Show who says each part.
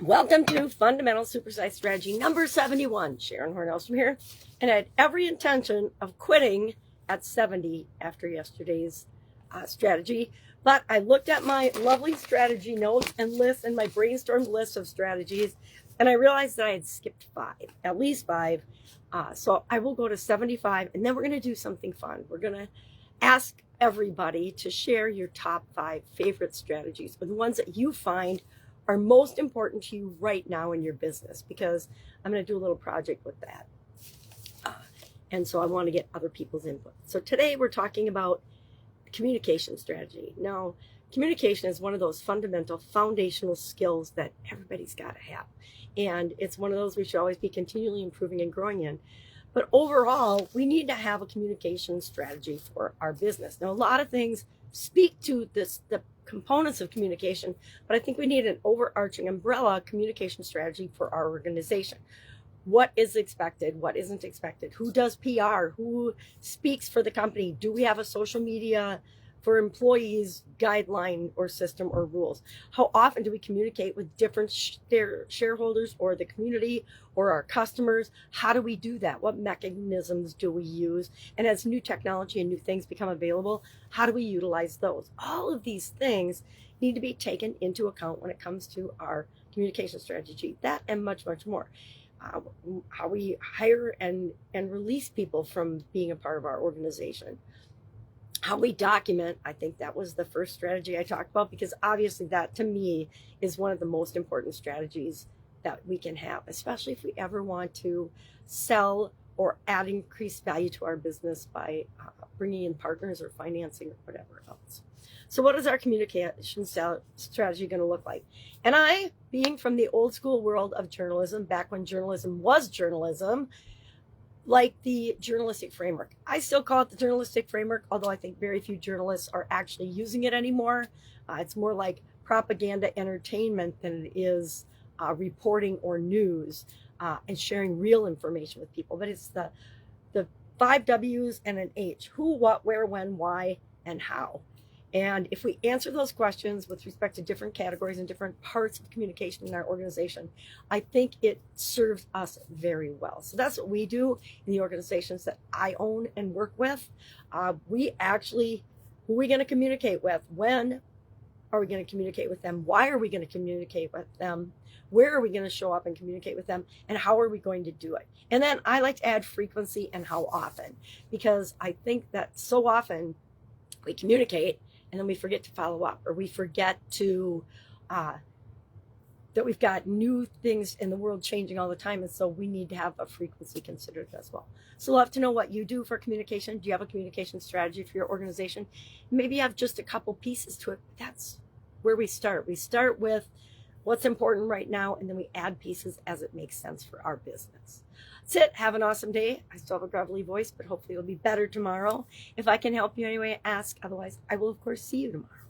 Speaker 1: Welcome to Fundamental Supersize Strategy number 71. Sharon Horne-Ellstrom here. And I had every intention of quitting at 70 after yesterday's strategy. But I looked at my lovely strategy notes and lists and my brainstormed list of strategies, and I realized that I had skipped at least five. So I will go to 75, and then we're going to do something fun. We're going to ask everybody to share your top 5 favorite strategies, or the ones that you find are most important to you right now in your business, because I'm going to do a little project with that. And so I want to get other people's input. So today we're talking about communication strategy. Now, communication is one of those fundamental foundational skills that everybody's got to have. And it's one of those we should always be continually improving and growing in. But overall, we need to have a communication strategy for our business. Now, a lot of things speak to the components of communication, but I think we need an overarching umbrella communication strategy for our organization. What is expected? What isn't expected? Who does PR? Who speaks for the company? Do we have a social media for employees guideline or system or rules? How often do we communicate with different shareholders or the community or our customers? How do we do that? What mechanisms do we use? And as new technology and new things become available, how do we utilize those? All of these things need to be taken into account when it comes to our communication strategy. That and much, much more. How we hire and release people from being a part of our organization. How we document. I think that was the first strategy I talked about, because obviously that to me is one of the most important strategies that we can have, especially if we ever want to sell or add increased value to our business by bringing in partners or financing or whatever else. So what is our communication strategy going to look like? And I, being from the old school world of journalism, back when journalism was journalism, like the journalistic framework. I still call it the journalistic framework, although I think very few journalists are actually using it anymore. It's more like propaganda entertainment than it is reporting or news and sharing real information with people. But it's the 5 W's and an H: who, what, where, when, why, and how. And if we answer those questions with respect to different categories and different parts of communication in our organization, I think it serves us very well. So that's what we do in the organizations that I own and work with. Who are we going to communicate with? When are we going to communicate with them? Why are we going to communicate with them? Where are we going to show up and communicate with them? And how are we going to do it? And then I like to add frequency and how often, because I think that so often we communicate and then we forget to follow up, or we forget to that we've got new things in the world changing all the time, and so we need to have a frequency considered as well. So I'd love to know what you do for communication. Do you have a communication strategy for your organization? Maybe you have just a couple pieces to it. That's where we start. We start with what's important right now, and then we add pieces as it makes sense for our business. That's it. Have an awesome day. I still have a gravelly voice, but hopefully it'll be better tomorrow. If I can help you anyway, ask. Otherwise, I will, of course, see you tomorrow.